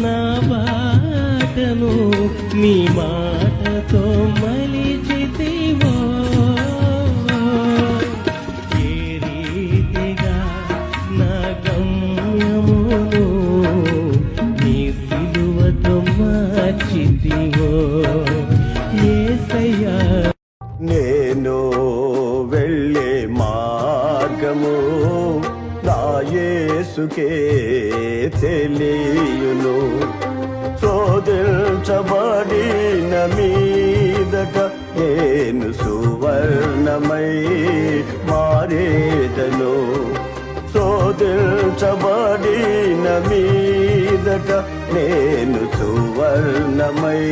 నా బాటను నీ మాటతో మలిచితివో ఏ రీతిగా నా గమ్యమును నీ సిలువతో మార్చితివో యేసయ్యా. నేను వెళ్ళే మార్గము నా యేసుకే తెలియును. శోధించబడిన మీదట నేను సువర్ణమై మారేదను. శోధించబడిన మీదట నేను సువర్ణమై